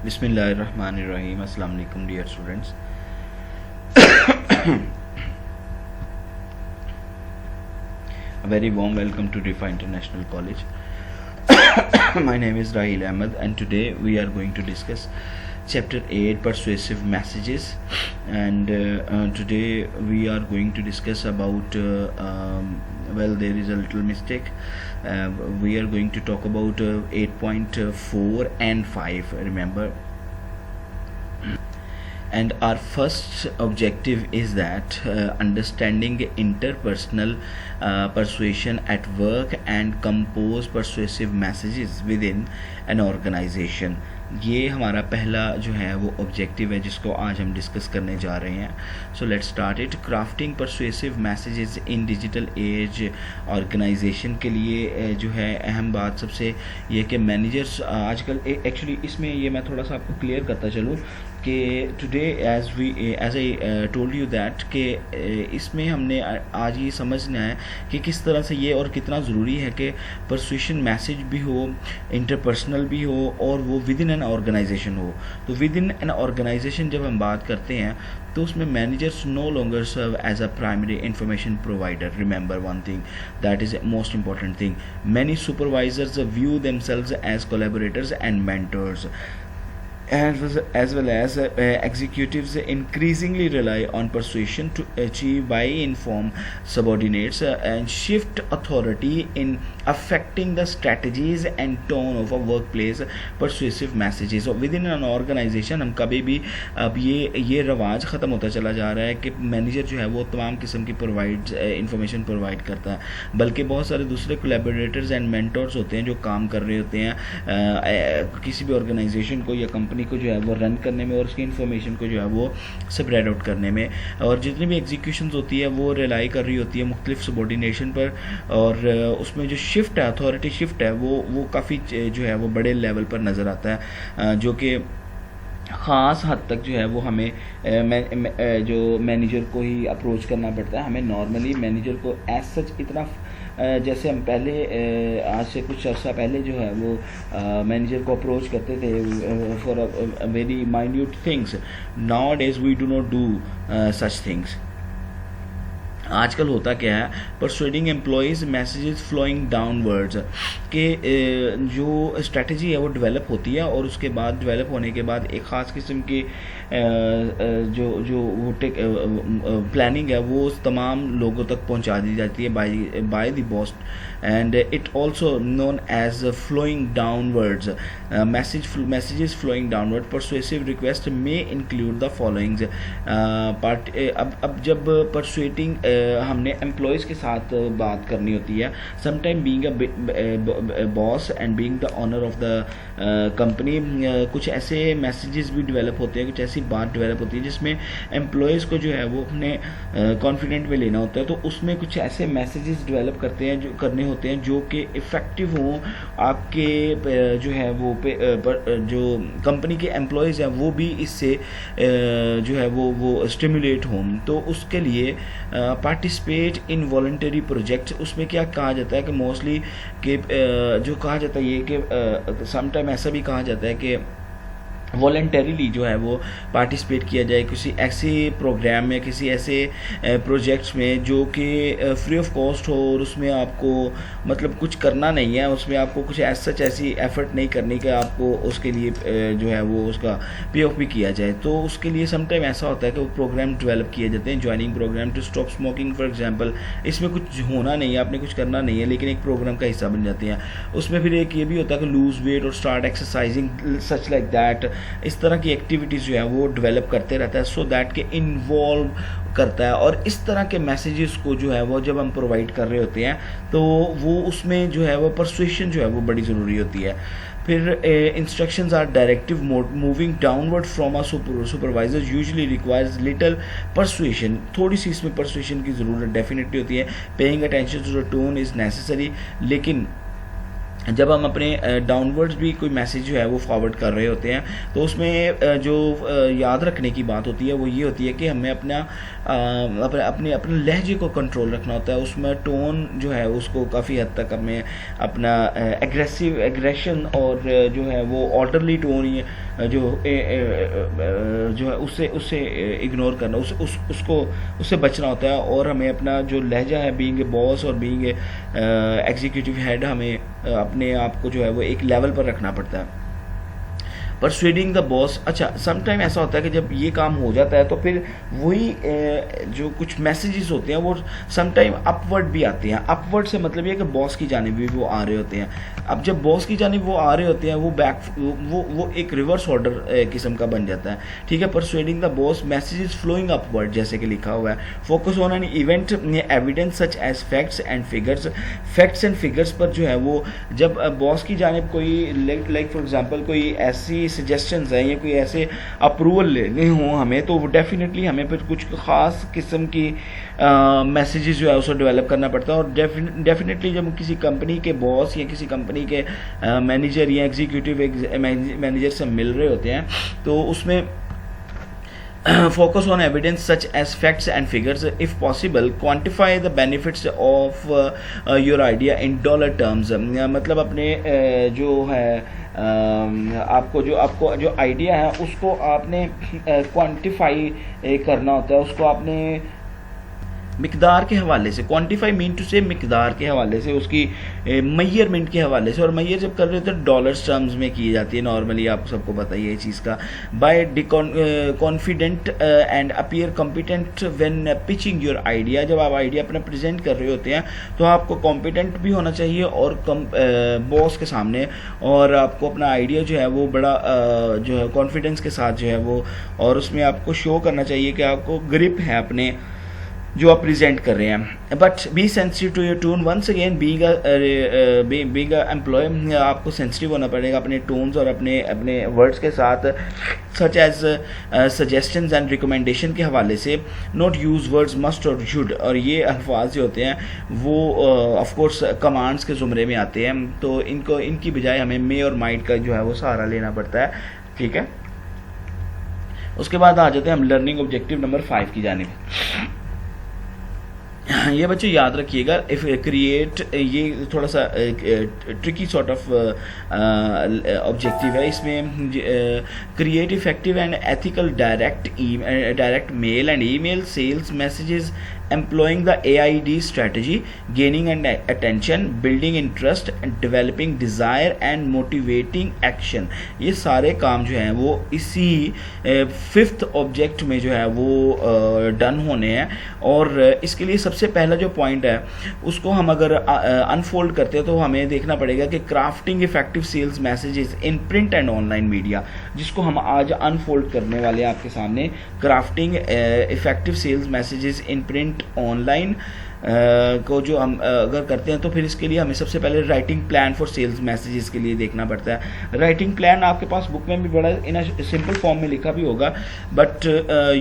Bismillahirrahmanirrahim. Assalamu alaikum, dear students. A very warm welcome to Rifa International College. My name is Rahil Ahmed, and today we are going to discuss chapter 8, persuasive messages. And today we are going to discuss about there is a little mistake. We are going to talk about 8.4 and 5, remember. And our first objective is that understanding interpersonal persuasion at work and compose persuasive messages within an organization. ये हमारा पहला जो है वो objective है जिसको आज हम डिस्कस करने जा रहे हैं. So let's start it. Crafting persuasive messages in digital age organisation के लिए जो है अहम बात सबसे ये कि मैनेजर्स आजकल एक्चुअली इसमें ये मैं थोड़ा सा आपको क्लियर करता चलूँ कि today as I told you that कि इसमें हमने आज ये समझना है कि किस तरह से ये और कितना ज़रूरी है कि परसुएशन मैसेज भी हो, इंटरपर्सनल भी हो और वो विद इन एन ऑर्गेनाइजेशन हो. तो विद इन एन ऑर्गेनाइजेशन जब हम बात करते हैं तो उसमें managers no longer serve as a primary information provider. Remember one thing that is most important thing. Many supervisors view themselves as collaborators and mentors, as well as executives increasingly rely on persuasion to achieve by inform subordinates and shift authority in affecting the strategies and tone of a workplace. Persuasive messages so within an organization हम कभी भी अब ये रवाज ख़त्म होता चला जा रहा है कि मैनेजर जो है वो तमाम किस्म की इंफॉर्मेशन प्रोवाइड करता है, बल्कि बहुत सारे दूसरे कोलैबोरेटर्स एंड मेंटर्स होते हैं जो काम कर रहे होते हैं किसी भी ऑर्गेनाइजेशन को या कंपनी को जो है वो रन करने में और उसकी इन्फॉर्मेशन को जो है वो स्प्रेड आउट करने में. और जितनी भी एग्जीक्यूशंस होती है वो रिलाई कर रही होती है मुख्तलिफ सबॉर्डिनेशन पर, और उसमें जो शिफ्ट है, अथॉरिटी शिफ्ट है, वो काफ़ी जो है वो बड़े लेवल पर नज़र आता है, जो कि ख़ास हद तक जो है वो हमें जो मैनेजर को ही अप्रोच करना पड़ता है. हमें नॉर्मली मैनेजर को एज सच इतना जैसे हम पहले आज से कुछ अर्सा पहले जो है वो मैनेजर को अप्रोच करते थे for very minute things. Nowadays we do not do such things. आजकल होता क्या है, persuading employees messages flowing downwards के जो स्ट्रेटजी है वो डेवलप होती है और उसके बाद डेवलप होने के बाद एक ख़ास किस्म की जो वो प्लानिंग है वो तमाम लोगों तक पहुंचा दी जाती है by the boss, and it also known as flowing downwards. Messages flowing downward. Persuasive request में इंक्लूड द फॉलोइंग्स पार्ट. अब जब परसुएटिंग हमने एम्प्लॉयज़ के साथ बात करनी होती है, sometime being a boss and being the owner of the company, कुछ ऐसे मैसेजेस भी डेवलप होते हैं, कुछ ऐसी बात डेवलप होती है जिसमें एम्प्लॉयज़ को जो है वो अपने कॉन्फिडेंट में लेना होता है. तो उसमें कुछ ऐसे मैसेजेस डेवलप करने होते हैं जो कि इफ़ेक्टिव हों, आपके जो है वो जो कंपनी के एम्प्लॉयज़ हैं वो भी इससे जो है वो स्टिमुलेट हों. तो उसके लिए पार्टिसिपेट इन वॉलंटरी प्रोजेक्ट. उसमें क्या कहा जाता है कि मोस्टली कि जो कहा जाता है ये कि समटाइम ऐसा भी कहा जाता है कि वॉलंटरीली जो है वो पार्टिसिपेट किया जाए किसी ऐसे प्रोग्राम में, किसी ऐसे प्रोजेक्ट्स में जो कि फ्री ऑफ कॉस्ट हो और उसमें आपको मतलब कुछ करना नहीं है, उसमें आपको कुछ ऐसी एफर्ट नहीं करनी कि आपको उसके लिए जो है वो उसका पे ऑफ भी किया जाए. तो उसके लिए समटाइम ऐसा होता है कि वो प्रोग्राम डेवलप किए जाते हैं, joining programme to stop smoking for example. इसमें कुछ होना नहीं है, आपने कुछ करना नहीं है, लेकिन एक प्रोग्राम का हिस्सा बन जाते हैं. उसमें फिर एक ये भी होता है कि लूज वेट और start exercising such like that. इस तरह की एक्टिविटीज़ जो है वो डेवलप करते रहता है सो दैट के इन्वॉल्व करता है. और इस तरह के मैसेजेस को जो है वो जब हम प्रोवाइड कर रहे होते हैं तो वो उसमें जो है वो परसुएशन जो है वो बड़ी ज़रूरी होती है. फिर instructions are directive mode. Moving downward from a supervisor usually requires little persuasion. थोड़ी सी इसमें परसुएशन की ज़रूरत डेफिनेटली होती है. Paying attention to the tone is necessary, लेकिन जब हम अपने डाउनवर्ड्स भी कोई मैसेज जो है वो फॉरवर्ड कर रहे होते हैं, तो उसमें जो याद रखने की बात होती है वो ये होती है कि हमें अपना अपने अपने लहजे को कंट्रोल रखना होता है। उसमें टोन जो है उसको काफ़ी हद तक हमें अपना एग्रेशन और जो है वो ऑर्डरली टोन जो है उससे उससे इग्नोर करना, उससे बचना होता है। और हमें अपना जो लहजा है, बीइंग ए बॉस और बीइंग ए एग्जीक्यूटिव हेड, हमें अपने आप को जो है वो एक लेवल पर रखना पड़ता है। परsuading द बॉस, अच्छा समटाइम ऐसा होता है कि जब ये काम हो जाता है तो फिर वही जो कुछ मैसेजेस होते हैं वो समटाइम अपवर्ड भी आते हैं। अपवर्ड से मतलब ये कि बॉस की जानिब भी वो आ रहे होते हैं। अब जब बॉस की जानिब वो आ रहे होते हैं वो एक रिवर्स ऑर्डर किस्म का बन जाता है, ठीक है। Persuading the boss, messages flowing upward जैसे कि लिखा हुआ है। Focus on an event evidence such as facts and figures, facts and figures पर जो है वो जब बॉस की जानिब कोई लाइक फॉर एग्जांपल कोई ऐसी सजेशंस हैं या कोई ऐसे अप्रूवल लेने हों हमें, तो डेफिनेटली हमें फिर कुछ ख़ास किस्म की मैसेजेस जो है उसको डेवलप करना पड़ता है। और डेफिनेटली जब किसी कंपनी के बॉस या किसी कंपनी के मैनेजर या एग्जीक्यूटिव मैनेजर से मिल रहे होते हैं तो उसमें focus on evidence such as facts and figures. If possible, quantify the benefits of your idea in dollar terms. मतलब अपने जो है आपको जो आइडिया है उसको आपने क्वांटिफाई करना होता है, उसको आपने मिकदार के हवाले से, क्वांटिफाई मीन टू से मिकदार के हवाले से, उसकी मैयरमेंट के हवाले से। और मैयर जब कर रहे होते हैं डॉलर्स टर्म्स में की जाती है नॉर्मली, आप सबको पता ही है चीज़ का। Be confident and appear competent when pitching your idea, जब आप आइडिया अपना प्रेजेंट कर रहे होते हैं तो आपको कॉम्पिटेंट भी होना चाहिए और बॉस के सामने, और आपको अपना आइडिया जो है वो बड़ा जो है कॉन्फिडेंस के साथ जो है वो, और उसमें आपको शो करना चाहिए कि आपको ग्रिप है अपने जो आप प्रेजेंट कर रहे हैं। But be sensitive to your tone, once again being a employee आपको सेंसिटिव होना पड़ेगा अपने टोन्स और अपने वर्ड्स के साथ, such as suggestions and recommendation के हवाले से। नॉट यूज वर्ड्स मस्ट और शुड, और ये अल्फाज जो होते हैं वो ऑफ कोर्स कमांड्स के ज़ुमरे में आते हैं, तो इनकी बजाय हमें मे और माइट का जो है वो सहारा लेना पड़ता है, ठीक है। उसके बाद आ जाते हैं हम लर्निंग ऑब्जेक्टिव नंबर 5 की जानिब। ये बच्चे याद रखिएगा, इफ क्रिएट, ये थोड़ा सा ट्रिकी सॉर्ट ऑफ ऑब्जेक्टिव है। इसमें create effective and ethical direct mail and email sales messages employing the AID strategy, gaining an attention, building interest, developing desire and motivating action। ये सारे काम जो हैं वो इसी 5th ऑब्जेक्ट में जो है वो डन होने हैं। और इसके लिए सबसे पहला जो पॉइंट है उसको हम अगर अनफोल्ड करते हैं तो हमें देखना पड़ेगा कि crafting effective sales messages in print and online media, जिसको हम आज अनफोल्ड करने वाले हैं आपके सामने। Crafting effective sales messages in print online को जो हम अगर करते हैं तो फिर इसके लिए हमें सबसे पहले writing plan for sales messages के लिए देखना पड़ता है। राइटिंग प्लान आपके पास बुक में भी बड़ा इन सिंपल फॉर्म में लिखा भी होगा, but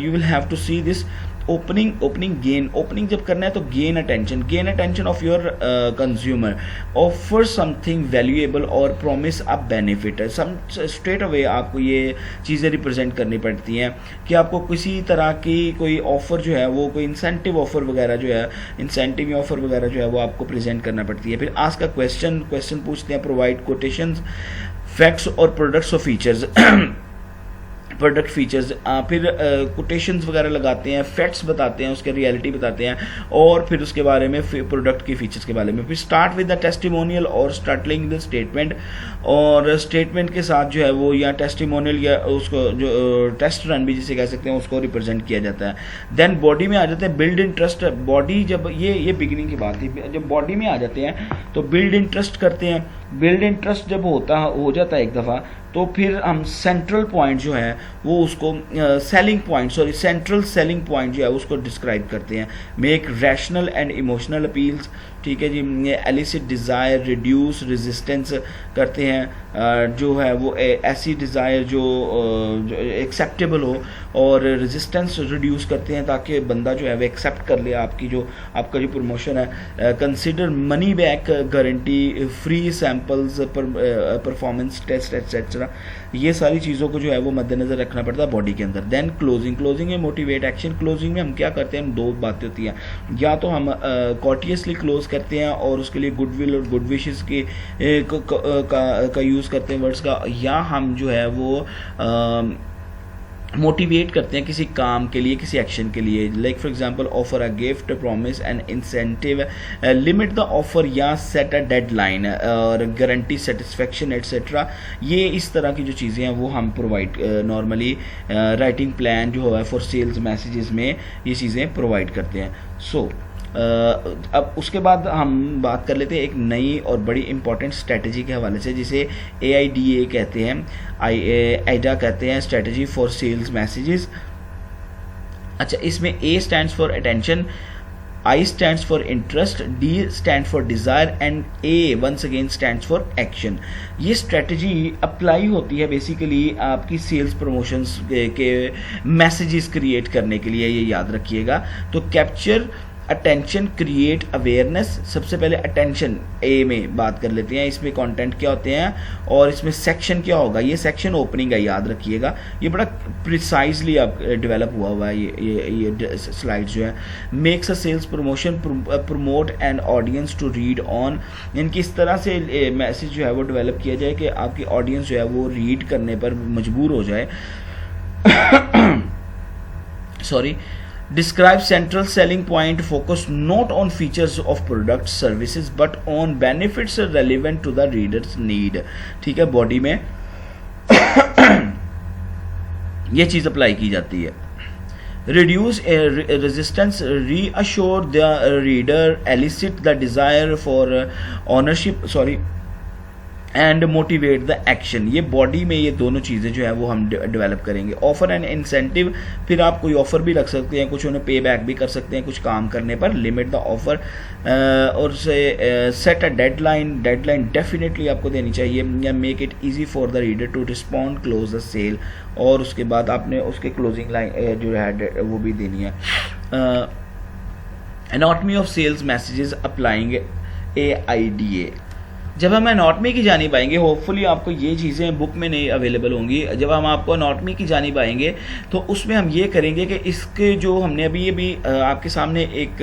you will have to see this. Opening जब करना है तो gain attention of your consumer, offer something valuable और promise a benefit. Straight away आपको ये चीज़ें रिप्रेजेंट करनी पड़ती हैं कि आपको किसी तरह की कोई ऑफर जो है वो कोई इंसेंटिव ऑफर वगैरह जो है, इंसेंटिव या ऑफर वगैरह जो है वो आपको प्रेजेंट करना पड़ती है। फिर आस्क अ क्वेश्चन पूछते हैं, प्रोवाइड कोटेशंस, फैक्ट्स और प्रोडक्ट्स और फीचर्स, प्रोडक्ट फीचर्स, फिर कोटेशंस वगैरह लगाते हैं, फैक्ट्स बताते हैं, उसके रियलिटी बताते हैं, और फिर उसके बारे में प्रोडक्ट की फीचर्स के बारे में। फिर स्टार्ट विद द टेस्टिमोनियल और स्टार्टलिंग द स्टेटमेंट, और स्टेटमेंट के साथ जो है वो या टेस्टिमोनियल या उसको जो टेस्ट रन भी जिसे कह सकते हैं उसको रिप्रेजेंट किया जाता है। देन बॉडी में आ जाते हैं, बिल्ड इंटरेस्ट। बॉडी जब ये बिगिनिंग की बात थी, जब बॉडी में आ जाते हैं तो बिल्ड इंटरेस्ट करते हैं। बिल्ड इंटरेस्ट जब हो जाता है एक दफ़ा, तो फिर हम सेंट्रल पॉइंट जो है वो उसको सेंट्रल सेलिंग पॉइंट जो है उसको डिस्क्राइब करते हैं। Make rational and emotional appeals, ठीक है जी। एलिसिट डिज़ायर, रिड्यूस रेजिस्टेंस करते हैं, जो है वो ऐसी डिज़ायर जो एक्सेप्टेबल हो, और रेजिस्टेंस रिड्यूस करते हैं ताकि बंदा जो है वो एक्सेप्ट कर ले आपका जो प्रमोशन है। Consider money back guarantee, free samples, performance test etcetera, ये सारी चीज़ों को जो है वो मद्देनज़र रखना पड़ता है बॉडी के अंदर। देन क्लोजिंग में मोटिवेट एक्शन। क्लोजिंग में हम क्या करते हैं, दो बातें होती हैं, या तो हम कॉर्टियसली क्लोज करते हैं और उसके लिए गुडविल और गुड विशेस की का यूज़ करते हैं वर्ड्स का, या हम जो है वो मोटिवेट करते हैं किसी काम के लिए, किसी एक्शन के लिए। Like for example offer a gift, promise N incentive, limit the offer या सेट अ डेडलाइन और गारंटी सेटिस्फेक्शन एट्सेट्रा। ये इस तरह की जो चीज़ें हैं वो हम प्रोवाइड नॉर्मली राइटिंग प्लान जो है फॉर सेल्स मैसेजेस में ये चीज़ें प्रोवाइड करते हैं। सो अब उसके बाद हम बात कर लेते हैं एक नई और बड़ी इंपॉर्टेंट स्ट्रेटजी के हवाले से, जिसे AIDA कहते हैं, AIDA कहते हैं, स्ट्रेटजी फॉर सेल्स मैसेजेस। अच्छा, इसमें A stands for attention, I stands for interest, D stands for desire and A once again stands for action। ये स्ट्रेटजी अप्लाई होती है बेसिकली आपकी सेल्स प्रमोशंस के मैसेजेस क्रिएट करने के लिए, ये याद रखिएगा। तो कैप्चर, अटेंशन, क्रिएट अवेयरनेस। सबसे पहले अटेंशन ए में बात कर लेते हैं, इसमें कंटेंट क्या होते हैं और इसमें सेक्शन क्या होगा। ये सेक्शन ओपनिंग है, याद रखिएगा, ये बड़ा प्रिसाइजली आप डेवलप हुआ है ये स्लाइड जो है। Makes a sales promotion, promote an audience to read on. इनकी इस तरह से मैसेज जो है वो डेवलप किया जाए कि आपकी ऑडियंस जो है वो रीड करने पर मजबूर हो जाए। Sorry. Describe central selling point, focus not on features of products services but on benefits relevant to the reader's need। ठीक है, बॉडी में ये चीज अप्लाई की जाती है। Reduce resistance, reassure the reader, elicit the desire for ownership, and motivate the action. ये body में ये दोनों चीज़ें जो है वो हम डेवलप करेंगे। ऑफर एंड इंसेंटिव, फिर आप कोई ऑफर भी रख सकते हैं, कुछ उन्हें पे बैक भी कर सकते हैं कुछ काम करने पर। लिमिट द ऑफर, और से सेट अ डेडलाइन डेफिनेटली आपको देनी चाहिए, या make it easy for the reader to respond, close the sale, और उसके बाद आपने उसके क्लोजिंग लाइन जो है वो भी देनी है। Anatomy of sales messages applying AIDA। जब हम एनाटॉमी की जानिब आएंगे, होपफुली आपको ये चीज़ें बुक में नहीं अवेलेबल होंगी, जब हम आपको एनाटॉमी की जानिब आएंगे तो उसमें हम ये करेंगे कि इसके जो हमने अभी आपके सामने एक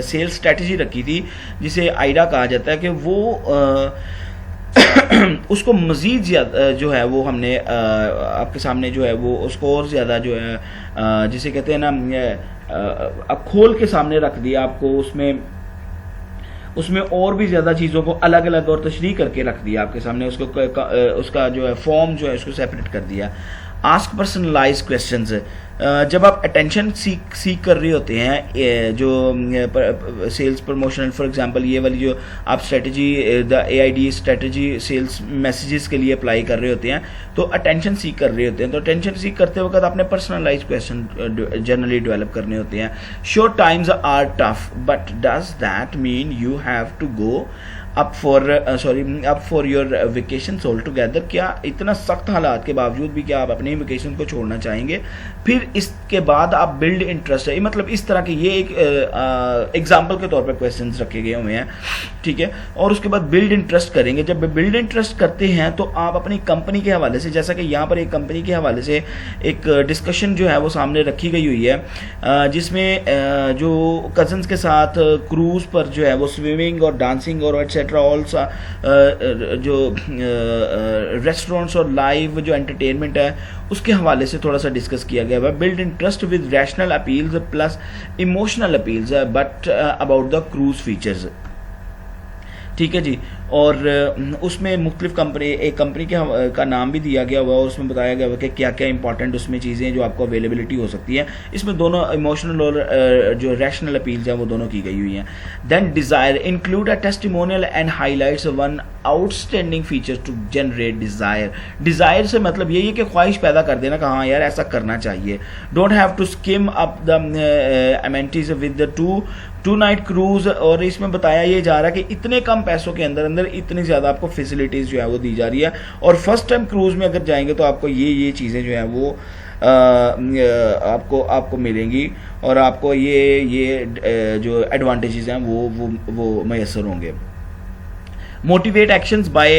सेल्स स्ट्रेटजी रखी थी जिसे AIDA कहा जाता है, कि वो उसको मज़ीद ज़्यादा जो है वो हमने आपके सामने जो है वो उसको और ज़्यादा जो है जिसे कहते हैं ना अब खोल के सामने रख दिया आपको, उसमें और भी ज़्यादा चीज़ों को अलग अलग और तशरीह करके रख दिया आपके सामने, उसका जो है फॉर्म जो है उसको सेपरेट कर दिया। आस्क पर्सनलाइज क्वेश्चंस, जब आप अटेंशन सीख कर रहे होते हैं जो सेल्स प्रमोशनल, फॉर एग्जांपल ये वाली जो आप strategy the AIDA strategy sales messages के लिए अप्लाई कर रहे होते हैं, तो अटेंशन सीख कर रहे होते हैं, तो अटेंशन सीख करते वक्त आपने पर्सनलाइज क्वेश्चन जनरली डेवलप करने होते हैं। Sure times are tough but does that mean you have to go up for your vacation altogether. क्या इतना सख्त हालात के बावजूद भी क्या आप अपने वेकेशन को छोड़ना चाहेंगे? फिर इसके बाद आप बिल्ड इंटरेस्ट है, मतलब इस तरह के ये एक एग्जाम्पल के तौर पर क्वेश्चंस रखे गए हुए हैं, ठीक है। और उसके बाद बिल्ड इंटरेस्ट करेंगे। जब बिल्ड इंटरेस्ट करते हैं तो आप अपनी कंपनी के हवाले से, जैसा कि यहाँ पर एक कंपनी के हवाले से एक डिस्कशन जो है वो सामने रखी गई हुई है, जिसमें जो कजन्स के साथ क्रूज पर जो है वो स्विमिंग और डांसिंग और एटसेट्रा ऑल्सो जो रेस्टोरेंट्स और लाइव जो एंटरटेनमेंट है उसके हवाले से थोड़ा सा डिस्कस किया गया है। Build interest with rational appeals plus emotional appeals but about the cruise features, ठीक है जी। और उसमें मुख्तलिफ कंपनी, एक कंपनी का नाम भी दिया गया हुआ है और उसमें बताया गया हुआ कि क्या क्या इंपॉर्टेंट उसमें चीज़ें जो आपको अवेलेबिलिटी हो सकती है। इसमें दोनों इमोशनल और जो रैशनल अपील्स हैं वो दोनों की गई हुई हैं। Then desire include a testimonial and highlights one outstanding feature to generate desire. Desire से मतलब यही है कि ख्वाहिश पैदा कर देना कि हाँ यार ऐसा करना चाहिए। Don't have to skim up the amenities with the two night cruise. और इसमें बताया ये जा रहा है कि इतने कम पैसों के अंदर अंदर इतनी ज़्यादा आपको फैसिलिटीज़ जो है वो दी जा रही है। और फर्स्ट टाइम क्रूज़ में अगर जाएंगे तो आपको ये चीज़ें जो है वो आपको मिलेंगी और आपको ये जो एडवांटेजेस हैं वो मैसर होंगे। Motivate actions by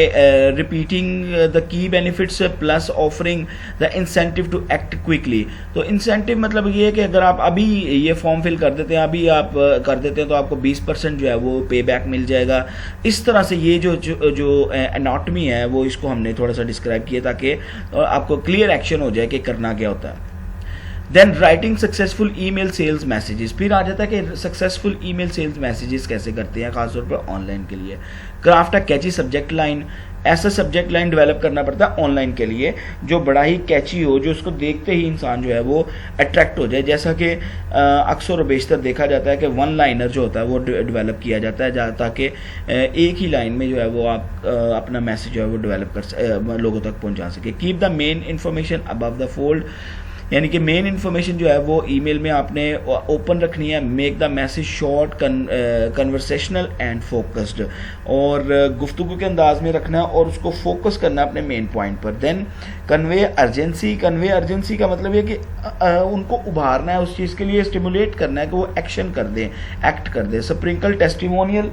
repeating the key benefits plus offering the incentive to act quickly. तो इंसेंटिव मतलब ये है कि अगर आप अभी ये फॉर्म फिल कर देते हैं, अभी आप कर देते हैं तो आपको 20% जो है वो पे बैक मिल जाएगा। इस तरह से ये जो एनाटॉमी है वो इसको हमने थोड़ा सा डिस्क्राइब किया ताकि आपको क्लियर एक्शन हो जाए कि करना क्या होता है। Then writing successful email sales messages. फिर आ जाता है कि सक्सेसफुल ईमेल सेल्स मैसेजेस कैसे करते हैं, खासतौर पर ऑनलाइन के लिए। Craft a catchy subject line. ऐसा सब्जेक्ट लाइन डेवलप करना पड़ता है ऑनलाइन के लिए जो बड़ा ही कैची हो, जो उसको देखते ही इंसान जो है वो अट्रैक्ट हो जाए। जैसा कि अक्सर और बेशतर देखा जाता है कि वन लाइनर जो होता है वो डेवलप किया जाता है ताकि एक ही लाइन में जो है वो आप अपना मैसेज जो है वो डेवलप कर लोगों तक पहुंचा सके। Keep the main information above the fold, यानी कि मेन इन्फॉर्मेशन जो है वो ईमेल में आपने ओपन रखनी है। Make the message short, conversational and focused, और गुफ्तगू के अंदाज में रखना है और उसको फोकस करना है अपने मेन पॉइंट पर। Then convey urgency. Convey urgency का मतलब ये कि उनको उभारना है, उस चीज़ के लिए स्टिमुलेट करना है कि वो एक्शन कर दें, एक्ट कर दें। स्प्रिंकल टेस्टिमोनियल,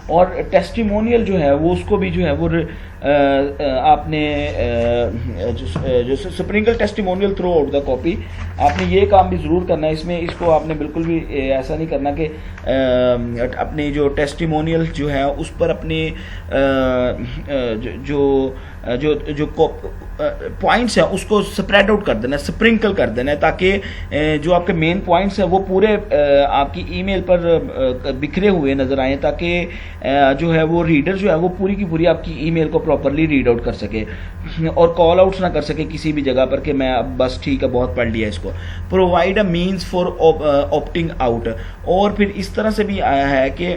और टेस्टिमोनियल जो है वो उसको भी जो है वो आपने जो sprinkle testimonial through out the copy, आपने ये काम भी ज़रूर करना है इसमें। इसको आपने बिल्कुल भी ऐसा नहीं करना कि अपनी जो टेस्टिमोनियल जो है उस पर अपनी जो पॉइंट्स हैं उसको स्प्रेड आउट कर देना है, स्प्रिंकल कर देना है, ताकि जो आपके मेन पॉइंट्स हैं वो पूरे आपकी ईमेल पर बिखरे हुए नज़र आए, ताकि जो है वो रीडर जो है वो पूरी की पूरी आपकी ईमेल को प्रॉपरली रीड आउट कर सके और कॉल आउट्स ना कर सके किसी भी जगह पर कि मैं अब बस ठीक है बहुत पढ़ लिया इसको। Provide a means for opting out, और फिर इस तरह से भी आया है कि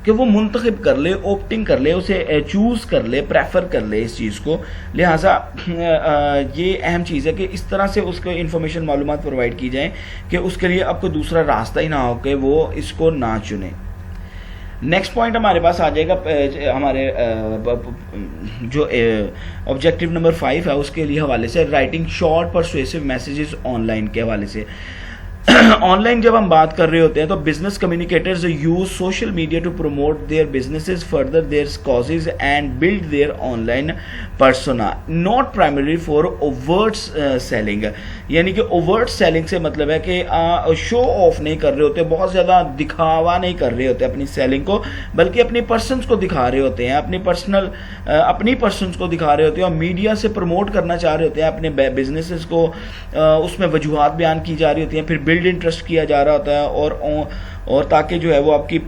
वो मुंतखब कर ले, ऑप्टिंग कर ले, उसे चूज़ कर ले, प्रेफर कर ले इस चीज़ को। लिहाजा ये अहम चीज़ है कि इस तरह से उसको इन्फॉर्मेशन मालूमात प्रोवाइड की जाए कि उसके लिए आपको दूसरा रास्ता ही ना हो कि वो इसको ना चुने। नेक्स्ट पॉइंट हमारे पास आ जाएगा, हमारे जो ऑब्जेक्टिव नंबर 5 है उसके लिए हवाले से, writing short persuasive messages online के हवाले से। ऑनलाइन जब हम बात कर रहे होते हैं तो business communicators use social media to promote their businesses, further their causes and build their online persona, not primary for overt selling. यानी कि ओवर्ट सेलिंग से मतलब है कि शो ऑफ नहीं कर रहे होते, बहुत ज़्यादा दिखावा नहीं कर रहे होते अपनी सेलिंग को, बल्कि अपनी पर्सनस को दिखा रहे होते हैं, अपनी पर्सनस को दिखा रहे होते हैं और मीडिया से प्रमोट करना चाह रहे होते हैं अपने बिजनेसेस को। उसमें वजूहात बयान की जा रही होती हैं, फिर बिल्ड इंटरेस्ट किया जा रहा होता है और ताकि जो है वो आपकी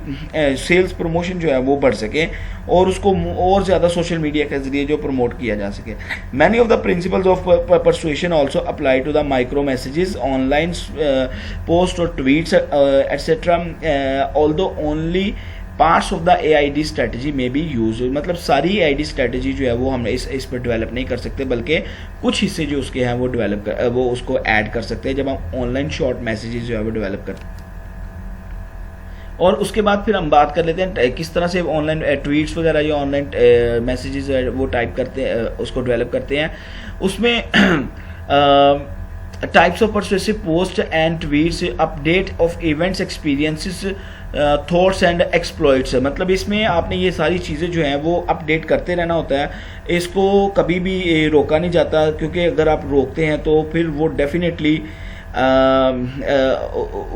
सेल्स प्रमोशन जो है वो बढ़ सके और उसको और ज़्यादा सोशल मीडिया के जरिए जो प्रमोट किया जा सके। Many of the principles of persuasion also apply to the micro messages, online post और tweets etcetera, although only parts of the AID strategy में बी यूज। मतलब सारी AID स्ट्रेटजी जो है वो हम इस पर डेवलप नहीं कर सकते, बल्कि कुछ हिस्से जो उसके हैं वो उसको ऐड कर सकते हैं जब हम ऑनलाइन शॉर्ट मैसेजेस जो है वो डेवलप करते हैं। और उसके बाद फिर हम बात कर लेते हैं किस तरह से ऑनलाइन ट्वीट्स वगैरह या ऑनलाइन मैसेजेस वो टाइप करते हैं, उसको डेवलप करते हैं। उसमें types of persuasive post and tweets, update of events, experiences, thoughts and exploits. मतलब इसमें आपने ये सारी चीज़ें जो हैं वो अपडेट करते रहना होता है, इसको कभी भी रोका नहीं जाता, क्योंकि अगर आप रोकते हैं तो फिर वो डेफिनेटली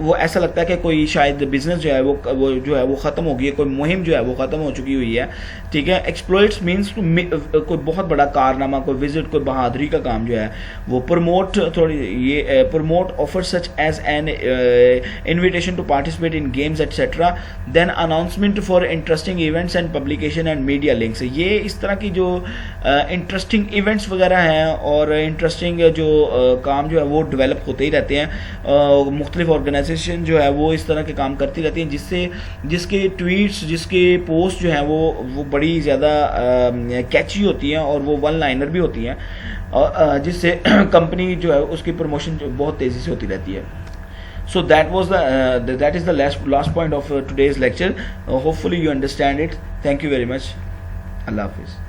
वो ऐसा लगता है कि कोई शायद बिजनेस जो है वो जो है वो ख़त्म हो गई है, कोई मुहिम जो है वो ख़त्म हो चुकी हुई है, ठीक है। एक्सप्लॉइट्स मीन्स कोई बहुत बड़ा कारनामा, कोई विजिट, कोई बहादुरी का काम जो है वो। प्रमोट, थोड़ी ये promote offer such as an invitation to participate in games etcetera, then announcement for interesting events and publication and media links. ये इस तरह की जो इंटरेस्टिंग इवेंट्स वगैरह हैं और इंटरेस्टिंग जो काम जो है वो डेवलप होते ही रहते हैं। मुख्तलिफ ऑर्गेनाइजेशन जो है वो इस तरह के काम करती रहती हैं, जिससे जिसके ट्वीट्स, जिसके पोस्ट जो हैं वो बड़ी ज़्यादा कैची होती हैं और वो वन लाइनर भी होती हैं, जिससे कंपनी जो है उसकी प्रमोशन बहुत तेज़ी से होती रहती है। So that is the last point of today's lecture. Hopefully you understand it. Thank you very much. Allah Hafiz.